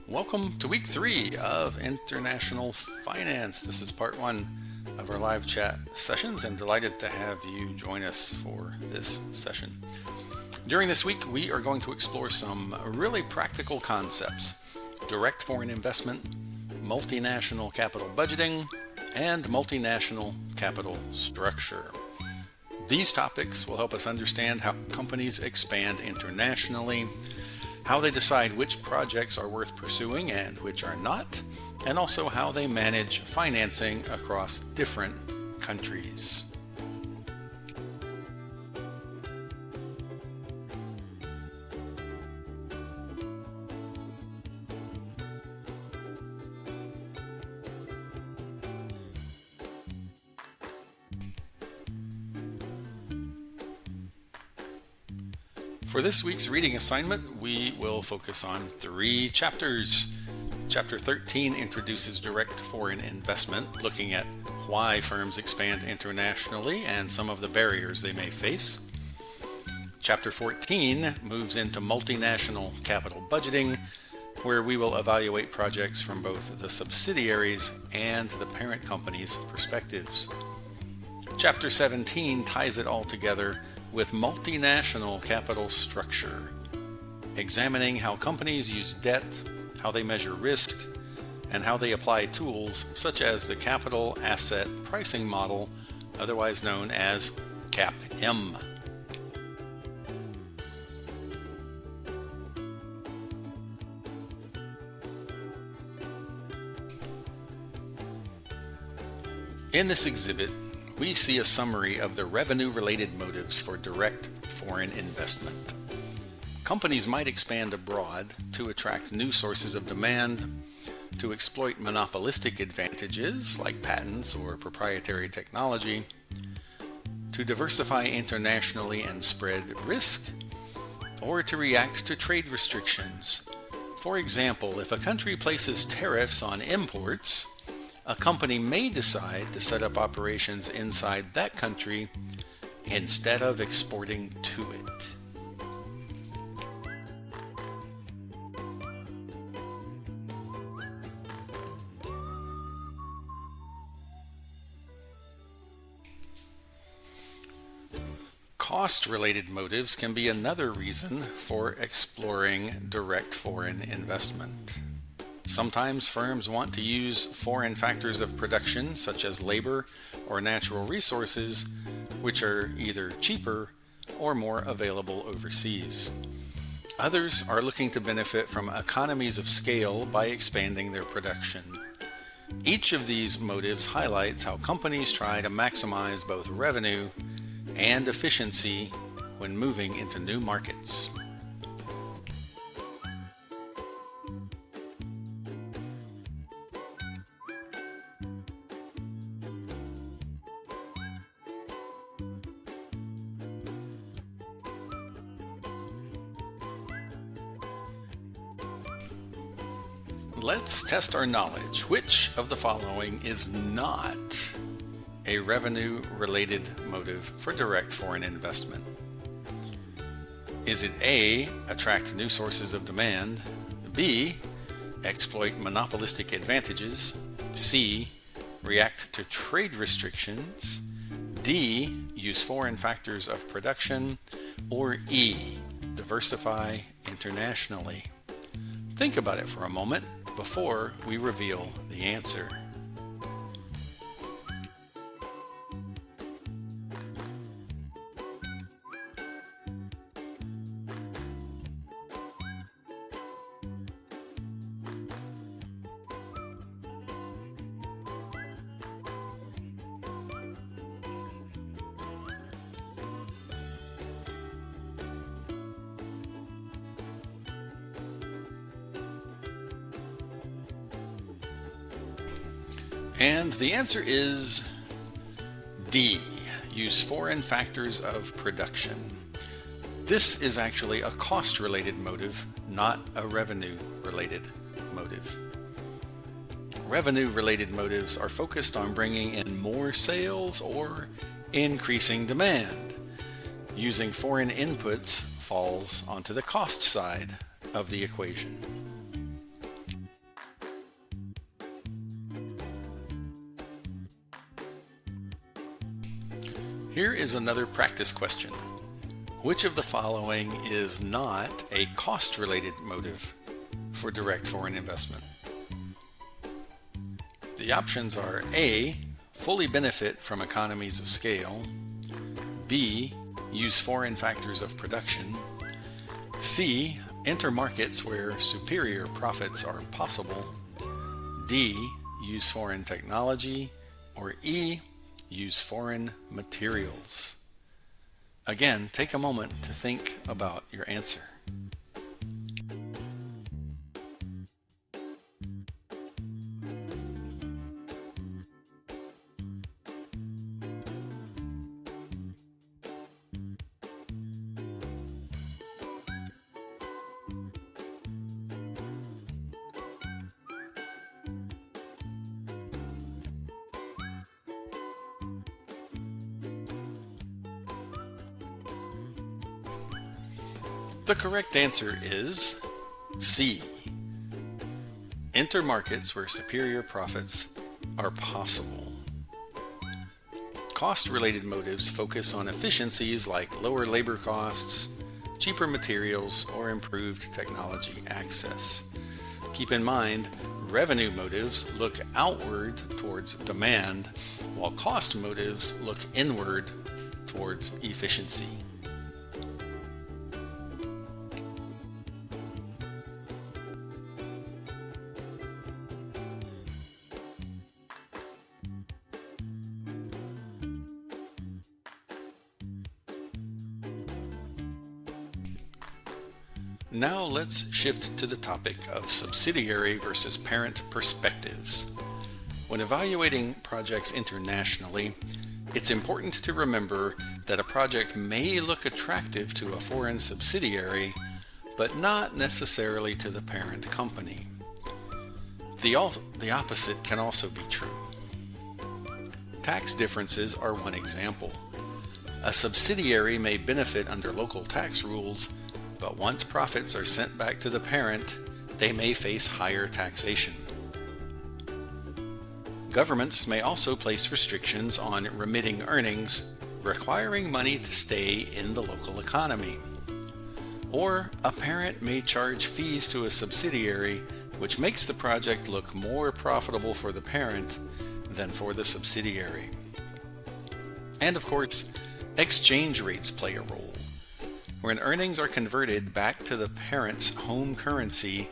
Welcome to week 3 of International Finance. This is part 1 of our live chat sessions, and delighted to have you join us for this session. During this week, we are going to explore some really practical concepts: direct foreign investment, multinational capital budgeting, and multinational capital structure. These topics will help us understand how companies expand internationally, how they decide which projects are worth pursuing and which are not, and also how they manage financing across different countries. For this week's reading assignment, we will focus on 3 chapters. Chapter 13 introduces direct foreign investment, looking at why firms expand internationally and some of the barriers they may face. Chapter 14 moves into multinational capital budgeting, where we will evaluate projects from both the subsidiaries and the parent company's perspectives. Chapter 17 ties it all together with multinational capital structure, examining how companies use debt, how they measure risk, and how they apply tools such as the capital asset pricing model, otherwise known as CAPM. In this exhibit, we see a summary of the revenue-related motives for direct foreign investment. Companies might expand abroad to attract new sources of demand, to exploit monopolistic advantages like patents or proprietary technology, to diversify internationally and spread risk, or to react to trade restrictions. For example, if a country places tariffs on imports, a company may decide to set up operations inside that country instead of exporting to it. Cost-related motives can be another reason for exploring direct foreign investment. Sometimes firms want to use foreign factors of production, such as labor or natural resources, which are either cheaper or more available overseas. Others are looking to benefit from economies of scale by expanding their production. Each of these motives highlights how companies try to maximize both revenue and efficiency when moving into new markets. Let's test our knowledge. Which of the following is not a revenue-related motive for direct foreign investment? Is it A, attract new sources of demand, B, exploit monopolistic advantages, C, react to trade restrictions, D, use foreign factors of production, or E, diversify internationally? Think about it for a moment before we reveal the answer. And the answer is D, use foreign factors of production. This is actually a cost-related motive, not a revenue-related motive. Revenue-related motives are focused on bringing in more sales or increasing demand. Using foreign inputs falls onto the cost side of the equation. Here is another practice question. Which of the following is not a cost-related motive for direct foreign investment? The options are A, fully benefit from economies of scale, B, use foreign factors of production, C, enter markets where superior profits are possible, D, use foreign technology, or E, use foreign materials. Again, take a moment to think about your answer. The correct answer is C. Enter markets where superior profits are possible. Cost-related motives focus on efficiencies like lower labor costs, cheaper materials, or improved technology access. Keep in mind, revenue motives look outward towards demand, while cost motives look inward towards efficiency. Now let's shift to the topic of subsidiary versus parent perspectives. When evaluating projects internationally, it's important to remember that a project may look attractive to a foreign subsidiary, but not necessarily to the parent company. The opposite can also be true. Tax differences are one example. A subsidiary may benefit under local tax rules, but once profits are sent back to the parent, they may face higher taxation. Governments may also place restrictions on remitting earnings, requiring money to stay in the local economy. Or a parent may charge fees to a subsidiary, which makes the project look more profitable for the parent than for the subsidiary. And of course, exchange rates play a role. When earnings are converted back to the parent's home currency,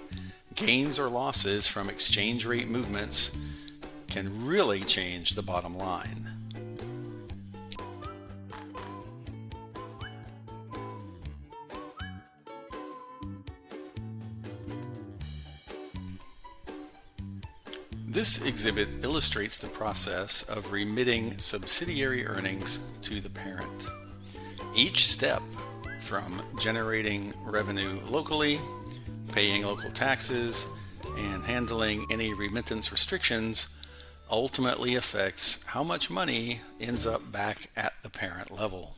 gains or losses from exchange rate movements can really change the bottom line. This exhibit illustrates the process of remitting subsidiary earnings to the parent. Each step, from generating revenue locally, paying local taxes, and handling any remittance restrictions, ultimately affects how much money ends up back at the parent level.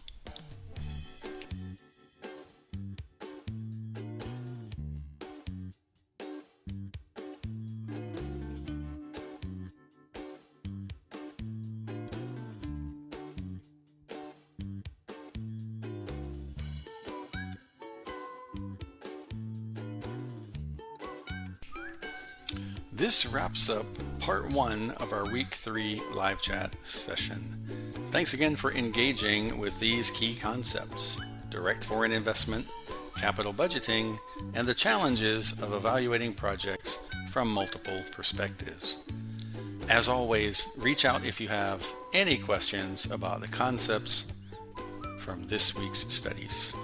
This wraps up part 1 of our week 3 live chat session. Thanks again for engaging with these key concepts: direct foreign investment, capital budgeting, and the challenges of evaluating projects from multiple perspectives. As always, reach out if you have any questions about the concepts from this week's studies.